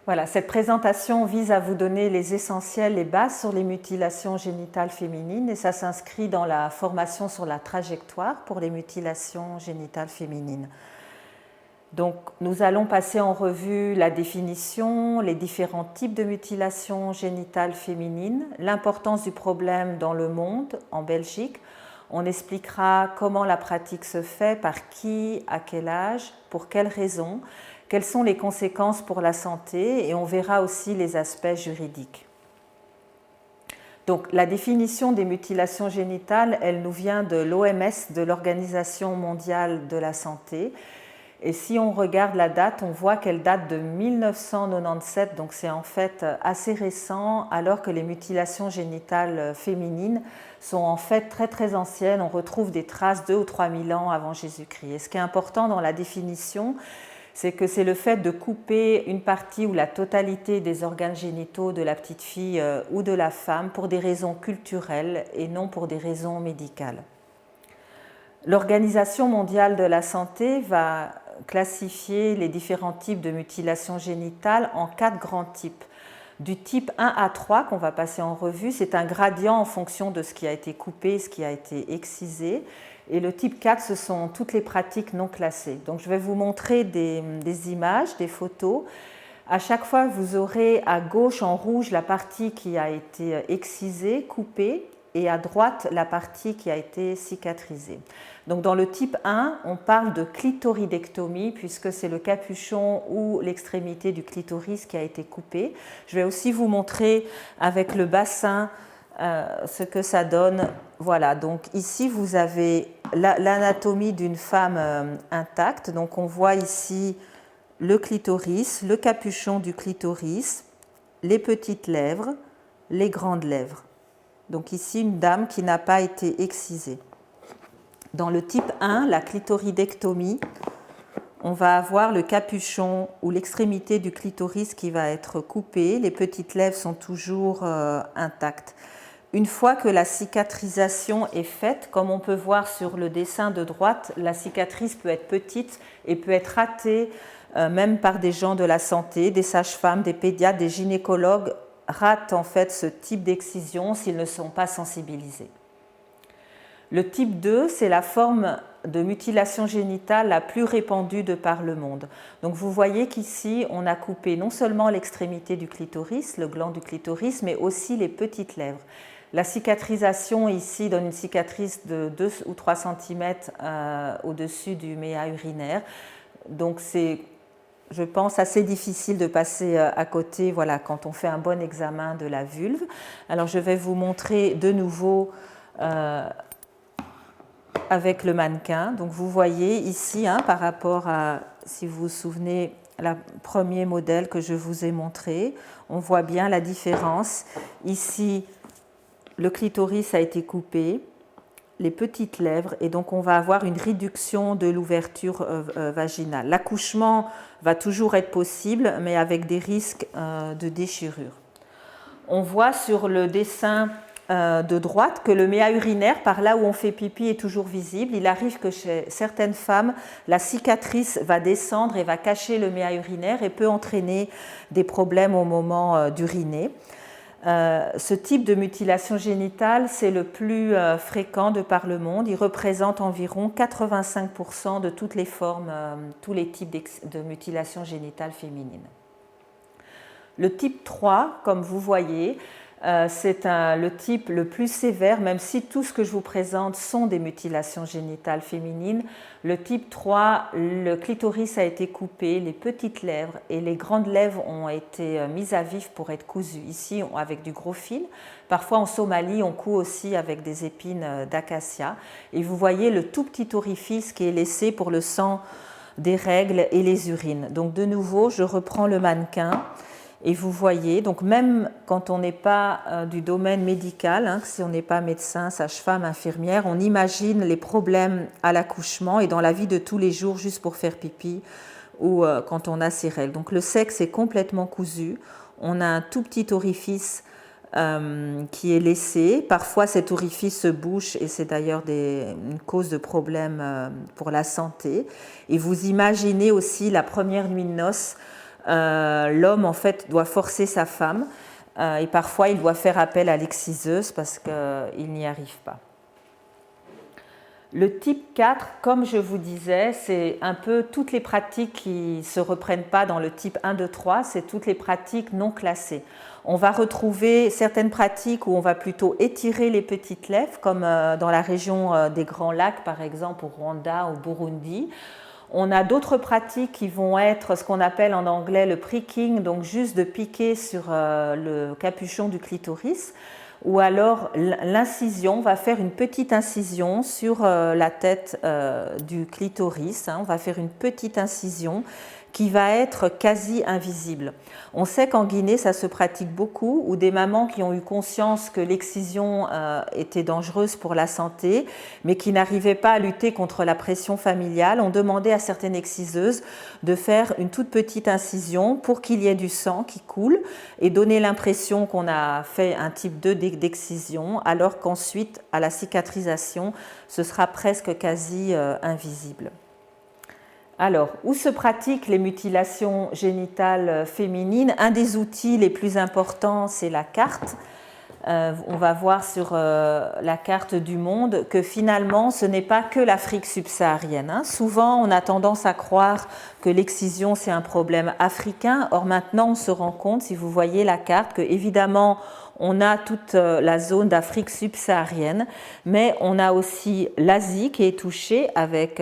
Voilà, cette présentation vise à vous donner les essentiels, les bases sur les mutilations génitales féminines et ça s'inscrit dans la formation sur la trajectoire pour les mutilations génitales féminines. Donc, nous allons passer en revue la définition, les différents types de mutilations génitales féminines, l'importance du problème dans le monde, en Belgique. On expliquera comment la pratique se fait, par qui, à quel âge, pour quelles raisons, quelles sont les conséquences pour la santé et on verra aussi les aspects juridiques. Donc, la définition des mutilations génitales, elle nous vient de l'OMS, de l'Organisation mondiale de la santé. Et si on regarde la date, on voit qu'elle date de 1997, donc c'est en fait assez récent, alors que les mutilations génitales féminines sont en fait très très anciennes. On retrouve des traces 2 ou 3 000 ans avant Jésus-Christ. Et ce qui est important dans la définition, c'est que c'est le fait de couper une partie ou la totalité des organes génitaux de la petite fille ou de la femme pour des raisons culturelles et non pour des raisons médicales. L'Organisation mondiale de la santé va classifier les différents types de mutilations génitales en 4 grands types. Du type 1 à 3 qu'on va passer en revue, c'est un gradient en fonction de ce qui a été coupé, ce qui a été excisé. Et le type 4, ce sont toutes les pratiques non classées. Donc je vais vous montrer des images, des photos. À chaque fois, vous aurez à gauche en rouge la partie qui a été excisée, coupée, et à droite la partie qui a été cicatrisée. Donc dans le type 1, on parle de clitoridectomie puisque c'est le capuchon ou l'extrémité du clitoris qui a été coupée. Je vais aussi vous montrer avec le bassin ce que ça donne. Voilà, donc ici vous avez l'anatomie d'une femme intacte. Donc on voit ici le clitoris, le capuchon du clitoris, les petites lèvres, les grandes lèvres. Donc ici, une dame qui n'a pas été excisée. Dans le type 1, la clitoridectomie, on va avoir le capuchon ou l'extrémité du clitoris qui va être coupée. Les petites lèvres sont toujours intactes. Une fois que la cicatrisation est faite, comme on peut voir sur le dessin de droite, la cicatrice peut être petite et peut être ratée même par des gens de la santé, des sages-femmes, des pédiatres, des gynécologues ratent en fait ce type d'excision s'ils ne sont pas sensibilisés. Le type 2, c'est la forme de mutilation génitale la plus répandue de par le monde. Donc vous voyez qu'ici, on a coupé non seulement l'extrémité du clitoris, le gland du clitoris, mais aussi les petites lèvres. La cicatrisation ici donne une cicatrice de 2 ou 3 cm au-dessus du méa urinaire. Donc c'est, je pense, assez difficile de passer à côté, voilà, quand on fait un bon examen de la vulve. Alors je vais vous montrer de nouveau avec le mannequin. Donc vous voyez ici, par rapport à, si vous vous souvenez, le premier modèle que je vous ai montré, on voit bien la différence. Ici, le clitoris a été coupé, les petites lèvres, et donc on va avoir une réduction de l'ouverture vaginale. L'accouchement va toujours être possible, mais avec des risques de déchirure. On voit sur le dessin de droite que le méa urinaire, par là où on fait pipi, est toujours visible. Il arrive que chez certaines femmes, la cicatrice va descendre et va cacher le méa urinaire et peut entraîner des problèmes au moment d'uriner. Ce type de mutilation génitale, c'est le plus fréquent de par le monde. Il représente environ 85% de toutes les formes, tous les types de mutilation génitale féminine. Le type 3, comme vous voyez, c'est le type le plus sévère, même si tout ce que je vous présente sont des mutilations génitales féminines. Le type 3, le clitoris a été coupé, les petites lèvres et les grandes lèvres ont été mises à vif pour être cousues. Ici, avec du gros fil. Parfois, en Somalie, on coud aussi avec des épines d'acacia. Et vous voyez le tout petit orifice qui est laissé pour le sang des règles et les urines. Donc, de nouveau, je reprends le mannequin. Et vous voyez, donc même quand on n'est pas du domaine médical, si on n'est pas médecin, sage-femme, infirmière, on imagine les problèmes à l'accouchement et dans la vie de tous les jours juste pour faire pipi ou quand on a ses règles. Donc le sexe est complètement cousu, on a un tout petit orifice qui est laissé. Parfois cet orifice se bouche et c'est d'ailleurs une cause de problème pour la santé. Et vous imaginez aussi la première nuit de noces l'homme en fait doit forcer sa femme et parfois il doit faire appel à l'exciseuse parce qu'il n'y arrive pas. Le type 4, comme je vous disais, c'est un peu toutes les pratiques qui ne se reprennent pas dans le type 1, 2, 3, c'est toutes les pratiques non classées. On va retrouver certaines pratiques où on va plutôt étirer les petites lèvres, comme dans la région des Grands Lacs, par exemple, au Rwanda, au Burundi. On a d'autres pratiques qui vont être ce qu'on appelle en anglais le pricking, donc juste de piquer sur le capuchon du clitoris, ou alors l'incision, on va faire une petite incision sur la tête du clitoris, on va faire une petite incision qui va être quasi invisible. On sait qu'en Guinée, ça se pratique beaucoup, où des mamans qui ont eu conscience que l'excision était dangereuse pour la santé, mais qui n'arrivaient pas à lutter contre la pression familiale, ont demandé à certaines exciseuses de faire une toute petite incision pour qu'il y ait du sang qui coule et donner l'impression qu'on a fait un type 2 d'excision, alors qu'ensuite, à la cicatrisation, ce sera presque quasi invisible. Alors, où se pratiquent les mutilations génitales féminines? Un des outils les plus importants, c'est la carte. On va voir sur la carte du monde que finalement, ce n'est pas que l'Afrique subsaharienne. Souvent, on a tendance à croire que l'excision, c'est un problème africain. Or, maintenant, on se rend compte, si vous voyez la carte, que évidemment, on a toute la zone d'Afrique subsaharienne, mais on a aussi l'Asie qui est touchée avec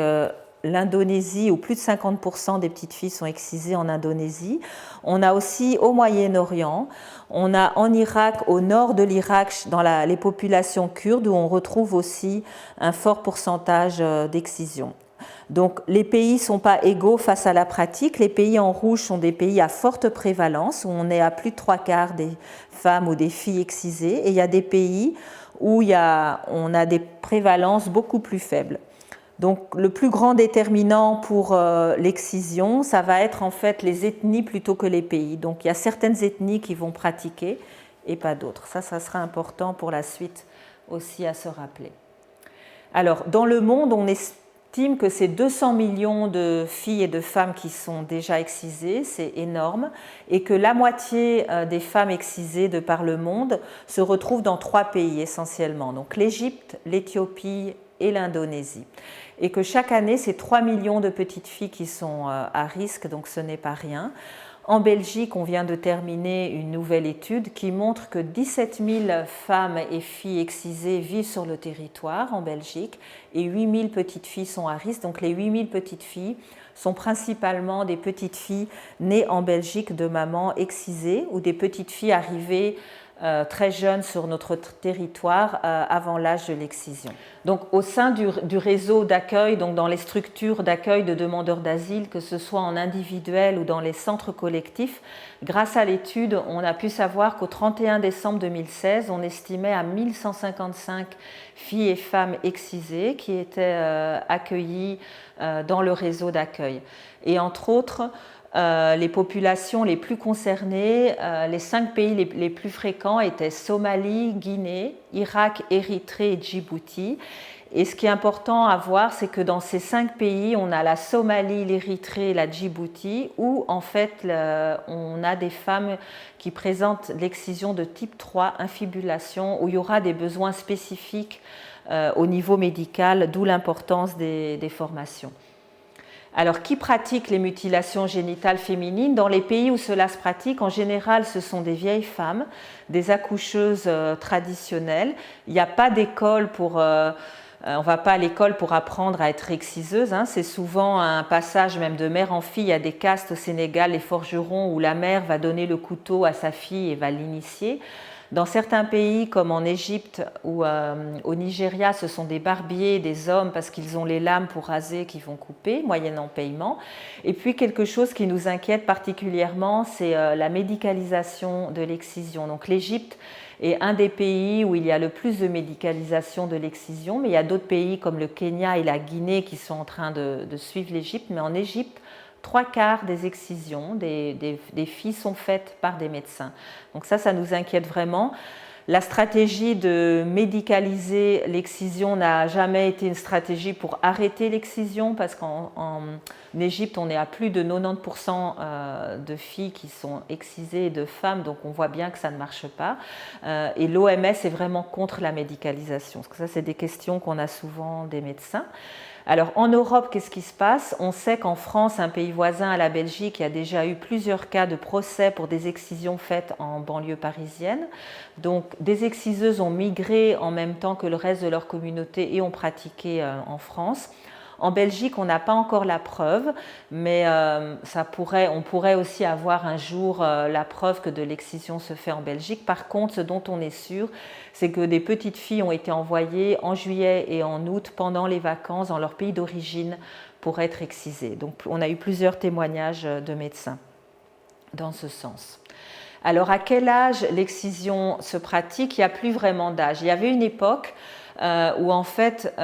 l'Indonésie, où plus de 50% des petites filles sont excisées en Indonésie. On a aussi au Moyen-Orient, on a en Irak, au nord de l'Irak, dans les populations kurdes, où on retrouve aussi un fort pourcentage d'excision. Donc les pays ne sont pas égaux face à la pratique. Les pays en rouge sont des pays à forte prévalence, où on est à plus de 3/4 des femmes ou des filles excisées, et il y a des pays où on a des prévalences beaucoup plus faibles. Donc le plus grand déterminant pour l'excision, ça va être en fait les ethnies plutôt que les pays. Donc il y a certaines ethnies qui vont pratiquer et pas d'autres. Ça sera important pour la suite aussi à se rappeler. Alors dans le monde, on estime que c'est 200 millions de filles et de femmes qui sont déjà excisées, c'est énorme, et que la moitié des femmes excisées de par le monde se retrouvent dans 3 pays essentiellement, donc l'Égypte, l'Éthiopie et l'Indonésie. Et que chaque année, c'est 3 millions de petites filles qui sont à risque, donc ce n'est pas rien. En Belgique, on vient de terminer une nouvelle étude qui montre que 17 000 femmes et filles excisées vivent sur le territoire en Belgique et 8 000 petites filles sont à risque. Donc les 8 000 petites filles sont principalement des petites filles nées en Belgique de mamans excisées ou des petites filles arrivées très jeunes sur notre territoire avant l'âge de l'excision. Donc, au sein du réseau d'accueil, donc dans les structures d'accueil de demandeurs d'asile, que ce soit en individuel ou dans les centres collectifs, grâce à l'étude, on a pu savoir qu'au 31 décembre 2016, on estimait à 1155 filles et femmes excisées qui étaient accueillies dans le réseau d'accueil. Et entre autres, les populations les plus concernées, les 5 pays les plus fréquents étaient Somalie, Guinée, Irak, Érythrée et Djibouti. Et ce qui est important à voir, c'est que dans ces 5 pays, on a la Somalie, l'Érythrée et la Djibouti, où en fait on a des femmes qui présentent l'excision de type 3, infibulation, où il y aura des besoins spécifiques au niveau médical, d'où l'importance des formations. Alors, qui pratique les mutilations génitales féminines? Dans les pays où cela se pratique, en général, ce sont des vieilles femmes, des accoucheuses traditionnelles. Il n'y a pas d'école pour... on ne va pas à l'école pour apprendre à être exciseuse. C'est souvent un passage même de mère en fille. Il y a des castes au Sénégal, les forgerons, où la mère va donner le couteau à sa fille et va l'initier. Dans certains pays, comme en Égypte ou au Nigeria, ce sont des barbiers, des hommes, parce qu'ils ont les lames pour raser qui vont couper, moyennant paiement. Et puis, quelque chose qui nous inquiète particulièrement, c'est la médicalisation de l'excision. Donc, l'Égypte est un des pays où il y a le plus de médicalisation de l'excision, mais il y a d'autres pays comme le Kenya et la Guinée qui sont en train de suivre l'Égypte. Mais en Égypte, 3/4 des excisions des filles sont faites par des médecins. Donc ça nous inquiète vraiment. La stratégie de médicaliser l'excision n'a jamais été une stratégie pour arrêter l'excision, parce qu'en Égypte, on est à plus de 90% de filles qui sont excisées et de femmes, donc on voit bien que ça ne marche pas. Et l'OMS est vraiment contre la médicalisation, parce que ça, c'est des questions qu'on a souvent des médecins. Alors en Europe, qu'est-ce qui se passe? On sait qu'en France, un pays voisin à la Belgique, il y a déjà eu plusieurs cas de procès pour des excisions faites en banlieue parisienne. Donc des exciseuses ont migré en même temps que le reste de leur communauté et ont pratiqué en France. En Belgique, on n'a pas encore la preuve, mais on pourrait aussi avoir un jour la preuve que de l'excision se fait en Belgique. Par contre, ce dont on est sûr, c'est que des petites filles ont été envoyées en juillet et en août pendant les vacances dans leur pays d'origine pour être excisées. Donc on a eu plusieurs témoignages de médecins dans ce sens. Alors à quel âge l'excision se pratique? Il n'y a plus vraiment d'âge. Il y avait une époque où en fait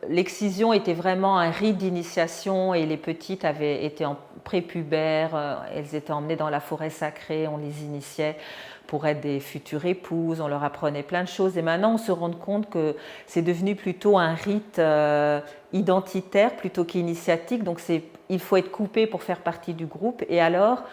l'excision était vraiment un rite d'initiation et les petites avaient été en prépubère, elles étaient emmenées dans la forêt sacrée, on les initiait pour être des futures épouses, on leur apprenait plein de choses et maintenant on se rend compte que c'est devenu plutôt un rite identitaire plutôt qu'initiatique, donc il faut être coupé pour faire partie du groupe. Et alors,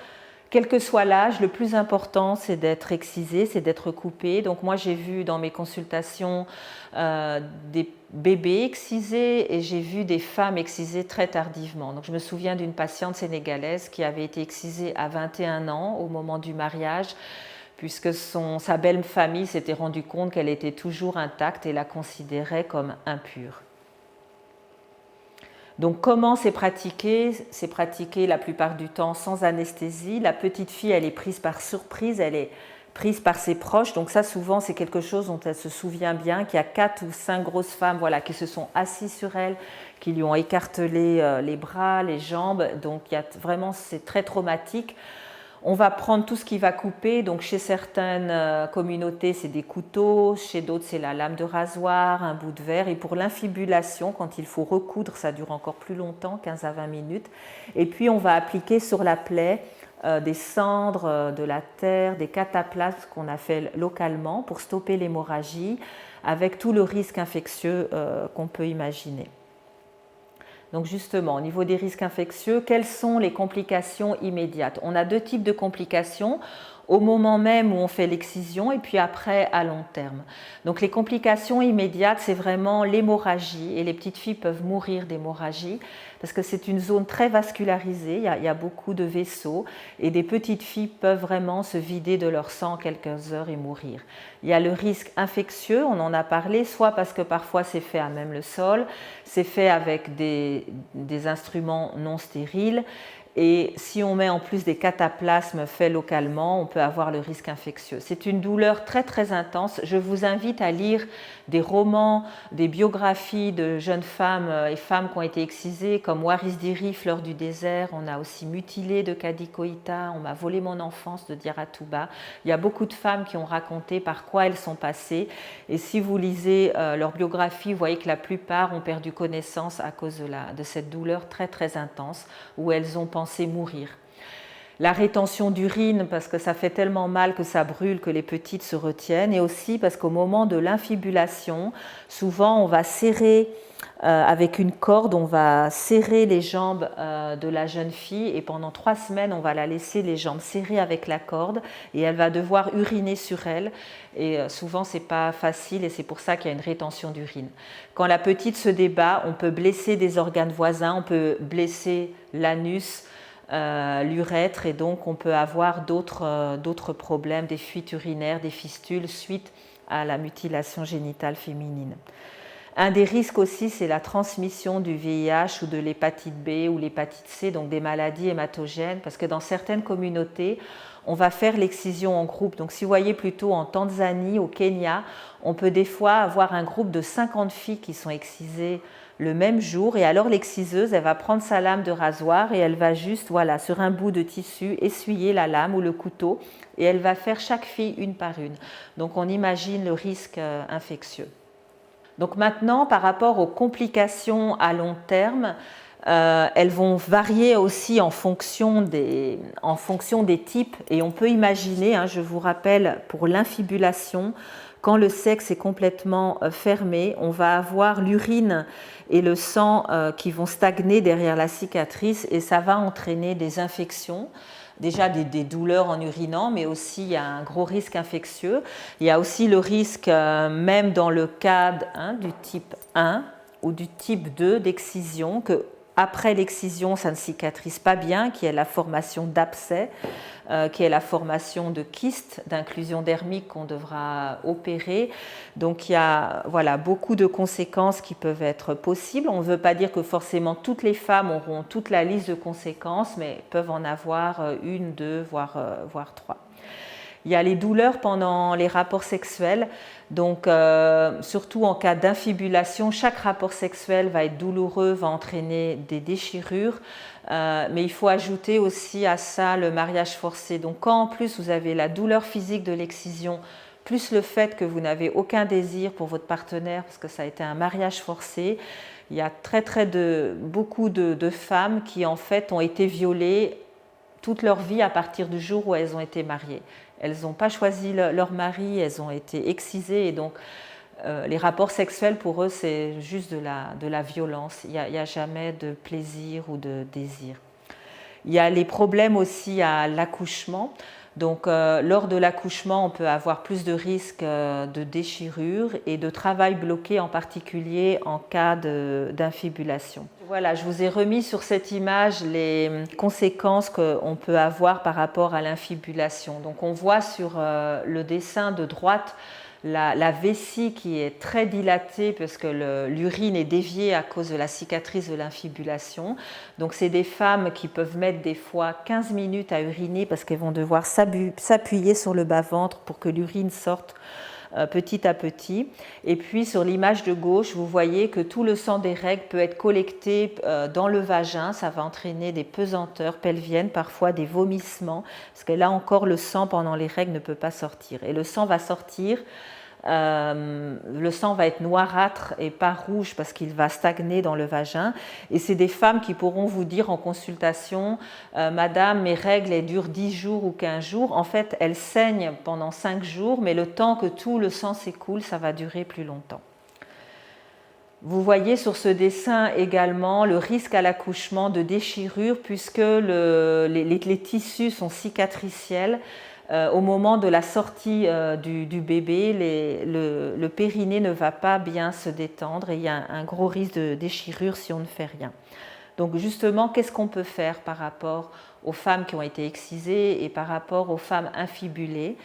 quel que soit l'âge, le plus important, c'est d'être excisé, c'est d'être coupé. Donc moi, j'ai vu dans mes consultations des bébés excisés et j'ai vu des femmes excisées très tardivement. Donc je me souviens d'une patiente sénégalaise qui avait été excisée à 21 ans au moment du mariage, puisque sa belle famille s'était rendue compte qu'elle était toujours intacte et la considérait comme impure. Donc comment c'est pratiqué? C'est pratiqué la plupart du temps sans anesthésie. La petite fille, elle est prise par surprise, elle est prise par ses proches. Donc ça, souvent, c'est quelque chose dont elle se souvient bien, qu'il y a 4 ou 5 grosses femmes qui se sont assises sur elle, qui lui ont écartelé les bras, les jambes. Donc c'est très traumatique. On va prendre tout ce qui va couper, donc chez certaines communautés c'est des couteaux, chez d'autres c'est la lame de rasoir, un bout de verre, et pour l'infibulation, quand il faut recoudre, ça dure encore plus longtemps, 15 à 20 minutes, et puis on va appliquer sur la plaie des cendres, de la terre, des cataplasmes qu'on a fait localement pour stopper l'hémorragie, avec tout le risque infectieux qu'on peut imaginer. Donc justement, au niveau des risques infectieux, quelles sont les complications immédiates? On a 2 types de complications, au moment même où on fait l'excision et puis après à long terme. Donc les complications immédiates, c'est vraiment l'hémorragie et les petites filles peuvent mourir d'hémorragie parce que c'est une zone très vascularisée, il y a beaucoup de vaisseaux et des petites filles peuvent vraiment se vider de leur sang en quelques heures et mourir. Il y a le risque infectieux, on en a parlé, soit parce que parfois c'est fait à même le sol, c'est fait avec des instruments non stériles. Et si on met en plus des cataplasmes faits localement, on peut avoir le risque infectieux. C'est une douleur très très intense. Je vous invite à lire des romans, des biographies de jeunes femmes et femmes qui ont été excisées, comme Waris Dirie, Fleur du désert. On a aussi Mutilé de Kadi Koïta, On m'a volé mon enfance de Diarra Touba. Il y a beaucoup de femmes qui ont raconté par quoi elles sont passées. Et si vous lisez leur biographie, vous voyez que la plupart ont perdu connaissance à cause de cette douleur très très intense, où elles ont pensé mourir. La rétention d'urine, parce que ça fait tellement mal que ça brûle que les petites se retiennent, et aussi parce qu'au moment de l'infibulation, souvent on va serrer avec une corde, on va serrer les jambes de la jeune fille et pendant 3 semaines on va la laisser les jambes serrées avec la corde et elle va devoir uriner sur elle et souvent c'est pas facile et c'est pour ça qu'il y a une rétention d'urine. Quand la petite se débat, on peut blesser des organes voisins, on peut blesser l'anus, l'urètre et donc on peut avoir d'autres problèmes, des fuites urinaires, des fistules suite à la mutilation génitale féminine. Un des risques aussi, c'est la transmission du VIH ou de l'hépatite B ou l'hépatite C, donc des maladies hématogènes, parce que dans certaines communautés, on va faire l'excision en groupe. Donc si vous voyez plutôt en Tanzanie, au Kenya, on peut des fois avoir un groupe de 50 filles qui sont excisées le même jour et alors l'exciseuse, elle va prendre sa lame de rasoir et elle va juste, sur un bout de tissu, essuyer la lame ou le couteau et elle va faire chaque fille une par une. Donc on imagine le risque infectieux. Donc maintenant, par rapport aux complications à long terme, Elles vont varier aussi en fonction des types. Et on peut imaginer, je vous rappelle, pour l'infibulation, quand le sexe est complètement fermé, on va avoir l'urine et le sang qui vont stagner derrière la cicatrice et ça va entraîner des infections. Déjà des douleurs en urinant, mais aussi il y a un gros risque infectieux. Il y a aussi le risque, même dans le cas du type 1 ou du type 2 d'excision, que après l'excision, ça ne cicatrise pas bien, qui est la formation d'abcès, qui est la formation de kystes, d'inclusion dermique qu'on devra opérer. Donc il y a beaucoup de conséquences qui peuvent être possibles. On ne veut pas dire que forcément toutes les femmes auront toute la liste de conséquences, mais peuvent en avoir une, deux, voire trois. Il y a les douleurs pendant les rapports sexuels. Donc, surtout en cas d'infibulation, chaque rapport sexuel va être douloureux, va entraîner des déchirures. Mais il faut ajouter aussi à ça le mariage forcé. Donc, quand en plus vous avez la douleur physique de l'excision, plus le fait que vous n'avez aucun désir pour votre partenaire parce que ça a été un mariage forcé, il y a beaucoup de femmes qui en fait ont été violées toute leur vie à partir du jour où elles ont été mariées. Elles n'ont pas choisi leur mari, elles ont été excisées et donc les rapports sexuels pour eux c'est juste de la violence, il n'y a jamais de plaisir ou de désir. Il y a les problèmes aussi à l'accouchement. Donc lors de l'accouchement, on peut avoir plus de risques de déchirure et de travail bloqué en particulier en cas d'infibulation. Voilà, je vous ai remis sur cette image les conséquences qu'on peut avoir par rapport à l'infibulation. Donc on voit sur le dessin de droite la vessie qui est très dilatée parce que l'urine est déviée à cause de la cicatrice de l'infibulation. Donc c'est des femmes qui peuvent mettre des fois 15 minutes à uriner parce qu'elles vont devoir s'appuyer sur le bas-ventre pour que l'urine sorte petit à petit. Et puis sur l'image de gauche, vous voyez que tout le sang des règles peut être collecté dans le vagin. Ça va entraîner des pesanteurs pelviennes, parfois des vomissements, parce que là encore, le sang pendant les règles ne peut pas sortir. Et le sang va sortir. Le sang va être noirâtre et pas rouge parce qu'il va stagner dans le vagin. Et c'est des femmes qui pourront vous dire en consultation Madame, mes règles elles durent 10 jours ou 15 jours. En fait, elles saignent pendant 5 jours, mais le temps que tout le sang s'écoule, ça va durer plus longtemps. Vous voyez sur ce dessin également le risque à l'accouchement de déchirure puisque les tissus sont cicatriciels. Au moment de la sortie du bébé, le périnée ne va pas bien se détendre et il y a un gros risque de déchirure si on ne fait rien. Donc justement, qu'est-ce qu'on peut faire par rapport aux femmes qui ont été excisées et par rapport aux femmes infibulées ?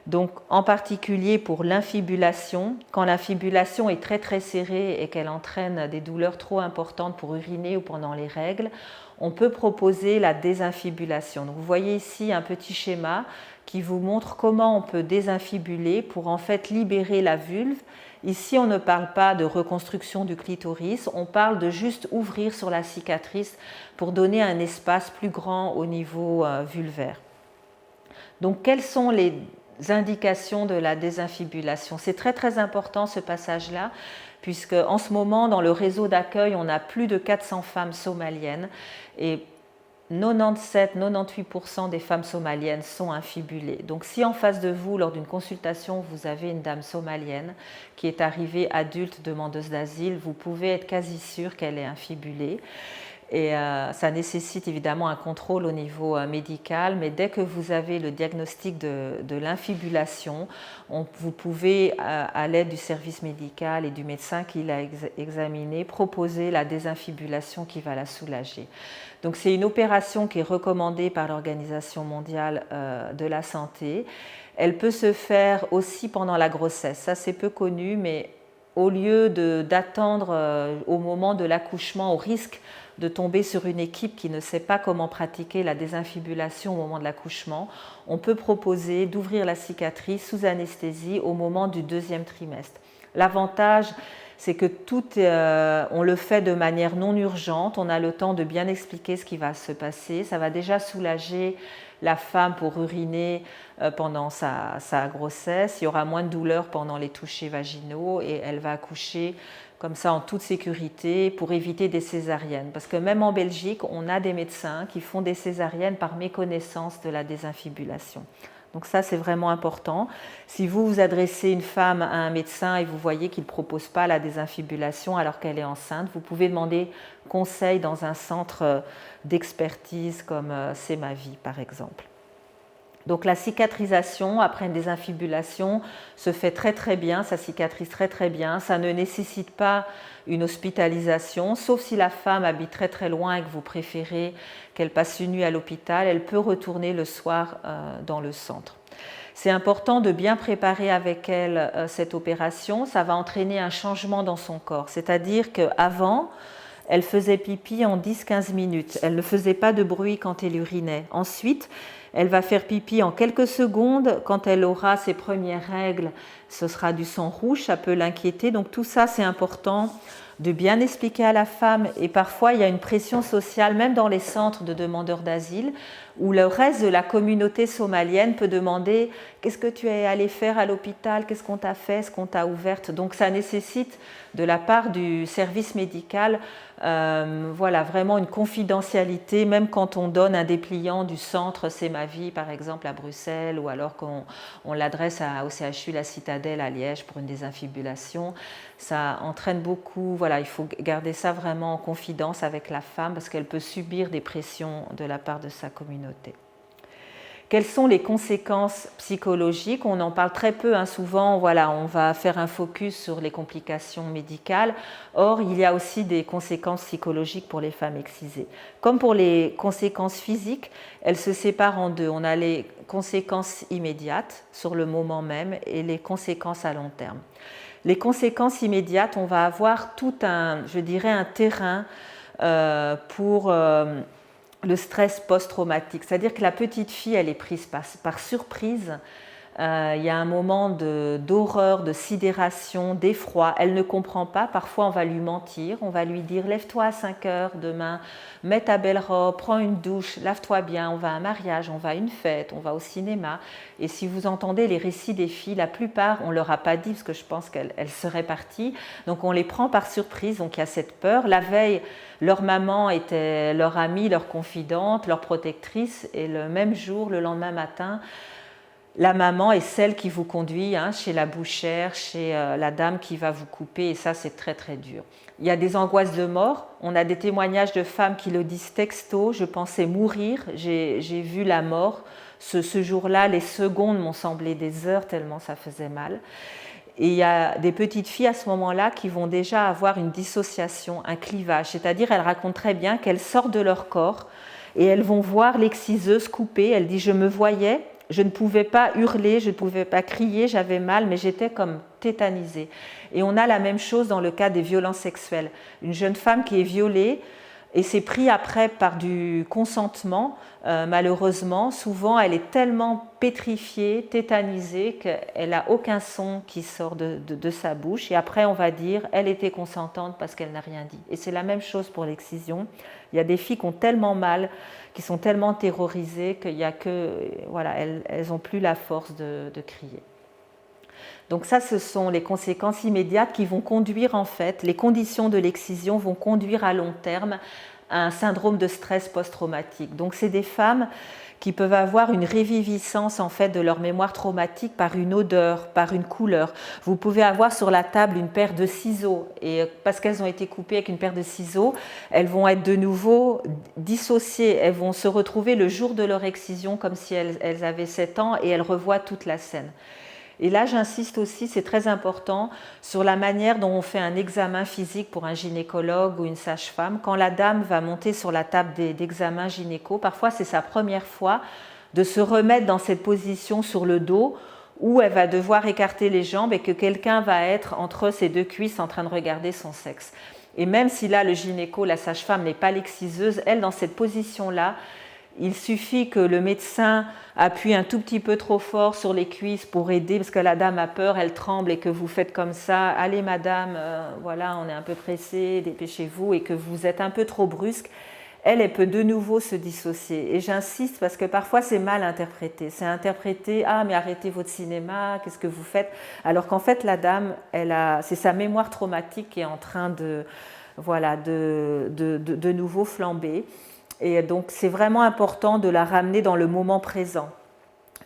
Donc en particulier pour l'infibulation, quand l'infibulation est très très serrée et qu'elle entraîne des douleurs trop importantes pour uriner ou pendant les règles, on peut proposer la désinfibulation. Donc vous voyez ici un petit schéma qui vous montre comment on peut désinfibuler pour en fait libérer la vulve. Ici, on ne parle pas de reconstruction du clitoris, on parle de juste ouvrir sur la cicatrice pour donner un espace plus grand au niveau vulvaire. Donc, quelles sont les indications de la désinfibulation? C'est très très important ce passage-là, puisque en ce moment, dans le réseau d'accueil, on a plus de 400 femmes somaliennes et 97-98% des femmes somaliennes sont infibulées. Donc si en face de vous, lors d'une consultation, vous avez une dame somalienne qui est arrivée adulte, demandeuse d'asile, vous pouvez être quasi sûr qu'elle est infibulée. Et ça nécessite évidemment un contrôle au niveau médical, mais dès que vous avez le diagnostic de l'infibulation, vous pouvez, à l'aide du service médical et du médecin qui l'a examiné, proposer la désinfibulation qui va la soulager. Donc c'est une opération qui est recommandée par l'Organisation mondiale de la santé. Elle peut se faire aussi pendant la grossesse. Ça c'est peu connu, mais au lieu d'attendre au moment de l'accouchement, au risque de tomber sur une équipe qui ne sait pas comment pratiquer la désinfibulation au moment de l'accouchement, on peut proposer d'ouvrir la cicatrice sous anesthésie au moment du 2e trimestre. L'avantage, c'est que on le fait de manière non urgente, on a le temps de bien expliquer ce qui va se passer, ça va déjà soulager la femme pour uriner pendant sa grossesse, il y aura moins de douleur pendant les touchés vaginaux et elle va accoucher comme ça en toute sécurité pour éviter des césariennes. Parce que même en Belgique, on a des médecins qui font des césariennes par méconnaissance de la désinfibulation. Donc ça, c'est vraiment important. Si vous vous adressez une femme à un médecin et vous voyez qu'il ne propose pas la désinfibulation alors qu'elle est enceinte, vous pouvez demander conseil dans un centre d'expertise comme C'est ma vie, par exemple. Donc la cicatrisation après une désinfibulation se fait très très bien, ça cicatrise très très bien, ça ne nécessite pas une hospitalisation, sauf si la femme habite très très loin et que vous préférez qu'elle passe une nuit à l'hôpital, elle peut retourner le soir dans le centre. C'est important de bien préparer avec elle cette opération, ça va entraîner un changement dans son corps, c'est-à-dire qu'avant, elle faisait pipi en 10-15 minutes, elle ne faisait pas de bruit quand elle urinait. Ensuite, elle va faire pipi en quelques secondes. Quand elle aura ses premières règles, ce sera du sang rouge, ça peut l'inquiéter. Donc tout ça, c'est important de bien expliquer à la femme. Et parfois, il y a une pression sociale, même dans les centres de demandeurs d'asile, où le reste de la communauté somalienne peut demander « Qu'est-ce que tu es allé faire à l'hôpital? Qu'est-ce qu'on t'a fait? Est-ce qu'on t'a ouverte ?» Donc ça nécessite de la part du service médical vraiment une confidentialité, même quand on donne un dépliant du centre C'est ma vie, par exemple, à Bruxelles, ou alors qu'on l'adresse au CHU La Citadelle à Liège pour une désinfibulation. Ça entraîne beaucoup, il faut garder ça vraiment en confidence avec la femme parce qu'elle peut subir des pressions de la part de sa communauté. Quelles sont les conséquences psychologiques? On en parle très peu, souvent on va faire un focus sur les complications médicales. Or, il y a aussi des conséquences psychologiques pour les femmes excisées. Comme pour les conséquences physiques, elles se séparent en deux. On a les conséquences immédiates sur le moment même et les conséquences à long terme. Les conséquences immédiates, on va avoir tout un terrain pour le stress post-traumatique, c'est-à-dire que la petite fille, elle est prise par surprise. Il y a un moment d'horreur, de sidération, d'effroi. Elle ne comprend pas. Parfois, on va lui mentir. On va lui dire « Lève-toi à 5 heures demain, mets ta belle robe, prends une douche, lave-toi bien. On va à un mariage, on va à une fête, on va au cinéma. » Et si vous entendez les récits des filles, la plupart, on ne leur a pas dit parce que je pense qu'elles seraient parties. Donc, on les prend par surprise. Donc, il y a cette peur. La veille, leur maman était leur amie, leur confidente, leur protectrice. Et le même jour, le lendemain matin, la maman est celle qui vous conduit chez la bouchère, chez la dame qui va vous couper, et ça, c'est très, très dur. Il y a des angoisses de mort. On a des témoignages de femmes qui le disent texto. Je pensais mourir, j'ai vu la mort. Ce jour-là, les secondes m'ont semblé des heures tellement ça faisait mal. Et il y a des petites filles à ce moment-là qui vont déjà avoir une dissociation, un clivage. C'est-à-dire, elles racontent très bien qu'elles sortent de leur corps et elles vont voir l'exciseuse couper. Elle dit « Je me voyais ». Je ne pouvais pas hurler, je ne pouvais pas crier, j'avais mal, mais j'étais comme tétanisée. Et on a la même chose dans le cas des violences sexuelles. Une jeune femme qui est violée et c'est pris après par du consentement, malheureusement, souvent elle est tellement pétrifiée, tétanisée qu'elle n'a aucun son qui sort de sa bouche. Et après on va dire elle était consentante parce qu'elle n'a rien dit. Et c'est la même chose pour l'excision. Il y a des filles qui ont tellement mal, qui sont tellement terrorisées qu'il y a que, elles n'ont plus la force de crier. Donc ça, ce sont les conséquences immédiates qui vont conduire en fait, les conditions de l'excision vont conduire à long terme à un syndrome de stress post-traumatique. Donc c'est des femmes qui peuvent avoir une réviviscence en fait de leur mémoire traumatique par une odeur, par une couleur. Vous pouvez avoir sur la table une paire de ciseaux et parce qu'elles ont été coupées avec une paire de ciseaux, elles vont être de nouveau dissociées, elles vont se retrouver le jour de leur excision comme si elles avaient 7 ans et elles revoient toute la scène. Et là, j'insiste aussi, c'est très important, sur la manière dont on fait un examen physique pour un gynécologue ou une sage-femme. Quand la dame va monter sur la table d'examen gynéco, parfois c'est sa première fois de se remettre dans cette position sur le dos où elle va devoir écarter les jambes et que quelqu'un va être entre ses deux cuisses en train de regarder son sexe. Et même si là, le gynéco, la sage-femme n'est pas l'exciseuse, elle, dans cette position-là, il suffit que le médecin appuie un tout petit peu trop fort sur les cuisses pour aider, parce que la dame a peur, elle tremble, et que vous faites comme ça, allez madame, on est un peu pressé, dépêchez-vous, et que vous êtes un peu trop brusque, elle peut de nouveau se dissocier. Et j'insiste parce que parfois c'est mal interprété. C'est interprété, ah mais arrêtez votre cinéma, qu'est-ce que vous faites? Alors qu'en fait la dame, c'est sa mémoire traumatique qui est en train de, voilà, de nouveau flamber. Et donc c'est vraiment important de la ramener dans le moment présent.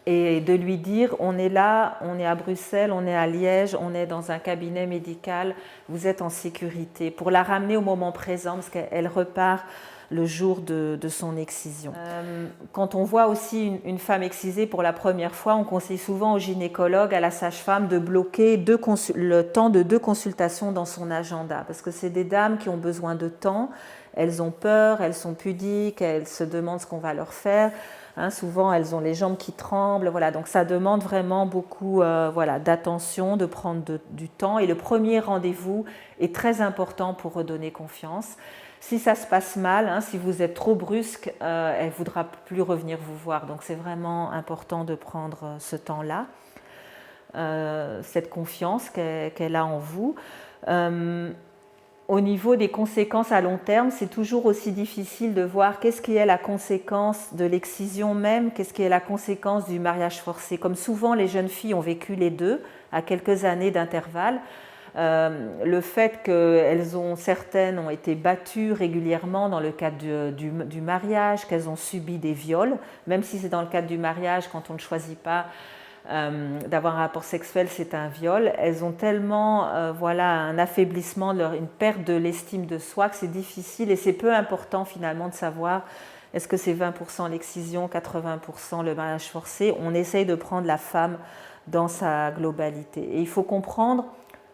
Et de lui dire, on est là, on est à Bruxelles, on est à Liège, on est dans un cabinet médical, vous êtes en sécurité, pour la ramener au moment présent, parce qu'elle repart le jour de son excision. Quand on voit aussi une femme excisée pour la première fois, on conseille souvent au gynécologue, à la sage-femme, de bloquer le temps de 2 consultations dans son agenda, parce que c'est des dames qui ont besoin de temps, elles ont peur, elles sont pudiques, elles se demandent ce qu'on va leur faire. Souvent, elles ont les jambes qui tremblent. Voilà, donc ça demande vraiment beaucoup d'attention, de prendre du temps. Et le premier rendez-vous est très important pour redonner confiance. Si ça se passe mal, si vous êtes trop brusque, elle ne voudra plus revenir vous voir. Donc c'est vraiment important de prendre ce temps-là, cette confiance qu'elle a en vous. Au niveau des conséquences à long terme, c'est toujours aussi difficile de voir qu'est-ce qui est la conséquence de l'excision même, qu'est-ce qui est la conséquence du mariage forcé. Comme souvent les jeunes filles ont vécu les deux à quelques années d'intervalle, le fait que certaines ont été battues régulièrement dans le cadre du mariage, qu'elles ont subi des viols, même si c'est dans le cadre du mariage, quand on ne choisit pas d'avoir un rapport sexuel, c'est un viol. Elles ont tellement un affaiblissement, une perte de l'estime de soi que c'est difficile et c'est peu important finalement de savoir est-ce que c'est 20% l'excision, 80% le mariage forcé. On essaye de prendre la femme dans sa globalité. Et il faut comprendre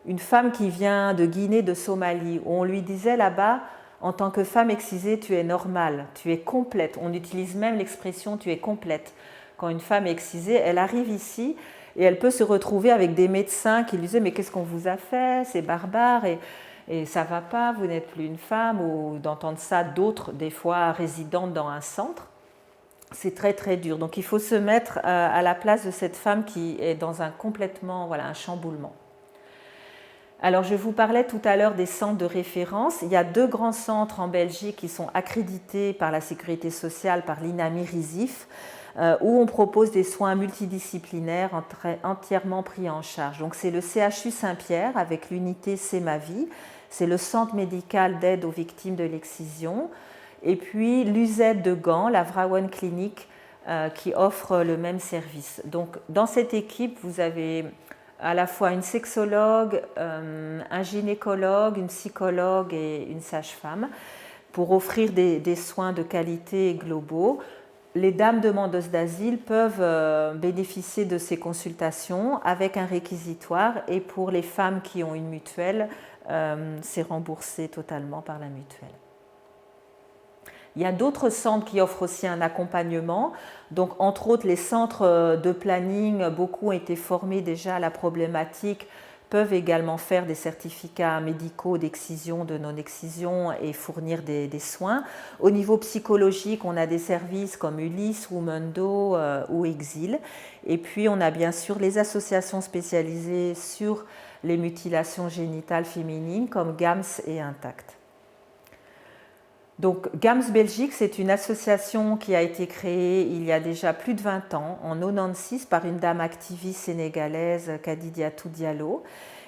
une femme qui vient de Guinée, de Somalie, où on lui disait là-bas, en tant que femme excisée, tu es normale, tu es complète. On utilise même l'expression tu es complète. Quand une femme est excisée, elle arrive ici et elle peut se retrouver avec des médecins qui lui disent mais qu'est-ce qu'on vous a fait, c'est barbare et ça va pas, vous n'êtes plus une femme, ou d'entendre ça d'autres, des fois résidentes dans un centre. C'est très très dur. Donc il faut se mettre à la place de cette femme qui est dans un chamboulement. Alors je vous parlais tout à l'heure des centres de référence. Il y a 2 grands centres en Belgique qui sont accrédités par la Sécurité sociale, par l'INAMI-RISIF, où on propose des soins multidisciplinaires entièrement pris en charge. Donc c'est le CHU Saint-Pierre avec l'unité C'est ma vie, c'est le centre médical d'aide aux victimes de l'excision, et puis l'UZ de Gand, la Vrouwen Clinic, qui offre le même service. Donc dans cette équipe, vous avez à la fois une sexologue, un gynécologue, une psychologue et une sage-femme pour offrir des soins de qualité globaux. Les dames demandeuses d'asile peuvent bénéficier de ces consultations avec un réquisitoire et pour les femmes qui ont une mutuelle, c'est remboursé totalement par la mutuelle. Il y a d'autres centres qui offrent aussi un accompagnement. Donc, entre autres, les centres de planning, beaucoup ont été formés déjà à la problématique, peuvent également faire des certificats médicaux d'excision, de non-excision et fournir des soins. Au niveau psychologique, on a des services comme Ulysse, Womundo ou Exil. Et puis, on a bien sûr les associations spécialisées sur les mutilations génitales féminines comme GAMS et Intact. Donc, GAMS Belgique, c'est une association qui a été créée il y a déjà plus de 20 ans, en 1996, par une dame activiste sénégalaise, Kadidiatou Diallo.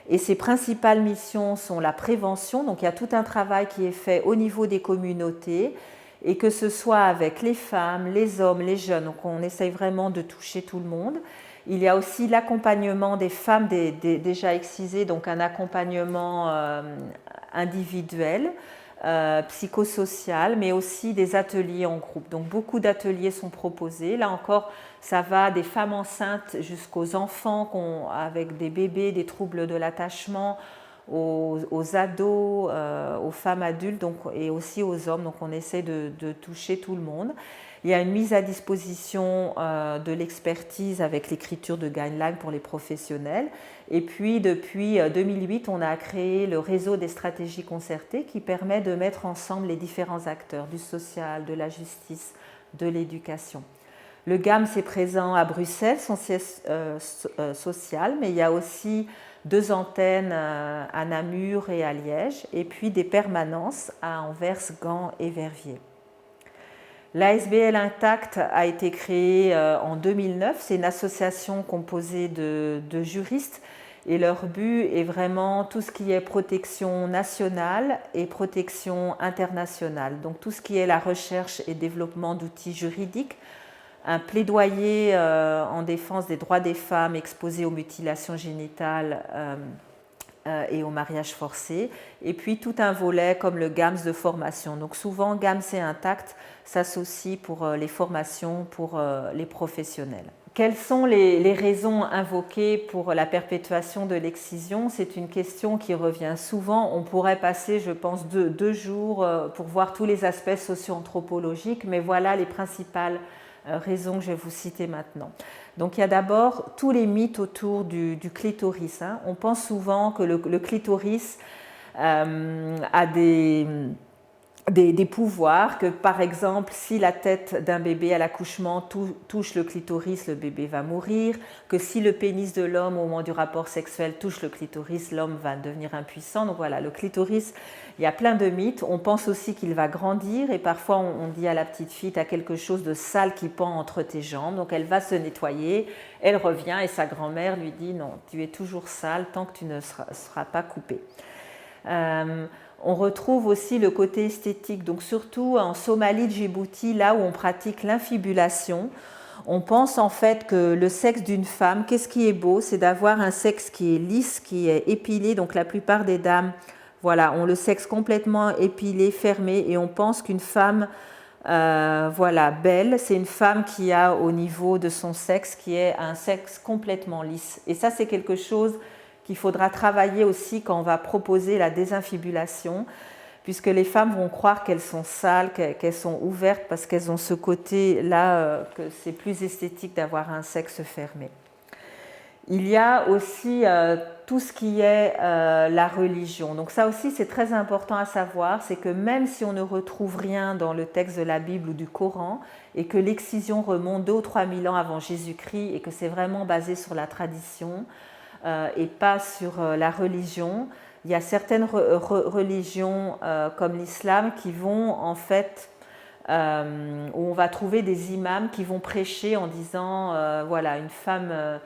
Et ses principales missions sont la prévention, donc il y a tout un travail qui est fait au niveau des communautés, et que ce soit avec les femmes, les hommes, les jeunes, donc on essaye vraiment de toucher tout le monde. Il y a aussi l'accompagnement des femmes déjà excisées, donc un accompagnement individuel, psychosocial, mais aussi des ateliers en groupe. Donc beaucoup d'ateliers sont proposés. Là encore, ça va des femmes enceintes jusqu'aux enfants avec des bébés, des troubles de l'attachement, aux ados, aux femmes adultes et aussi aux hommes. Donc on essaie de toucher tout le monde. Il y a une mise à disposition de l'expertise avec l'écriture de guidelines pour les professionnels. Et puis, depuis 2008, on a créé le réseau des stratégies concertées qui permet de mettre ensemble les différents acteurs du social, de la justice, de l'éducation. Le GAMS est présent à Bruxelles, son siège social, mais il y a aussi 2 antennes à Namur et à Liège, et puis des permanences à Anvers, Gand et Verviers. L'ASBL Intact a été créée en 2009. C'est une association composée de juristes et leur but est vraiment tout ce qui est protection nationale et protection internationale. Donc tout ce qui est la recherche et développement d'outils juridiques, un plaidoyer en défense des droits des femmes exposées aux mutilations génitales et au mariage forcé, et puis tout un volet comme le GAMS de formation. Donc souvent GAMS et Intact s'associent pour les formations pour les professionnels. Quelles sont les raisons invoquées pour la perpétuation de l'excision? C'est une question qui revient souvent. On pourrait passer, je pense, deux jours pour voir tous les aspects socio-anthropologiques, mais voilà les principales raisons que je vais vous citer maintenant. Donc il y a d'abord tous les mythes autour du clitoris. On pense souvent que le clitoris a des pouvoirs, que par exemple si la tête d'un bébé à l'accouchement touche le clitoris, le bébé va mourir, que si le pénis de l'homme au moment du rapport sexuel touche le clitoris, l'homme va devenir impuissant. Donc voilà, le clitoris, il y a plein de mythes. On pense aussi qu'il va grandir et parfois on dit à la petite fille, tu as quelque chose de sale qui pend entre tes jambes, donc elle va se nettoyer, elle revient et sa grand-mère lui dit non, tu es toujours sale tant que tu ne seras pas coupée. On retrouve aussi le côté esthétique, donc surtout en Somalie, Djibouti, là où on pratique l'infibulation. On pense en fait que le sexe d'une femme, qu'est-ce qui est beau? C'est d'avoir un sexe qui est lisse, qui est épilé. Donc la plupart des dames, voilà, ont le sexe complètement épilé, fermé, et on pense qu'une femme, voilà, belle, c'est une femme qui a au niveau de son sexe, qui est un sexe complètement lisse. Et ça, c'est quelque chose qu'il faudra travailler aussi quand on va proposer la désinfibulation, puisque les femmes vont croire qu'elles sont sales, qu'elles sont ouvertes, parce qu'elles ont ce côté-là, que c'est plus esthétique d'avoir un sexe fermé. Il y a aussi tout ce qui est la religion. Donc ça aussi, c'est très important à savoir, c'est que même si on ne retrouve rien dans le texte de la Bible ou du Coran, et que l'excision remonte 2 ou 3 000 ans avant Jésus-Christ, et que c'est vraiment basé sur la tradition, et pas sur la religion. Il y a certaines religions comme l'islam qui vont en fait, où on va trouver des imams qui vont prêcher en disant voilà, une femme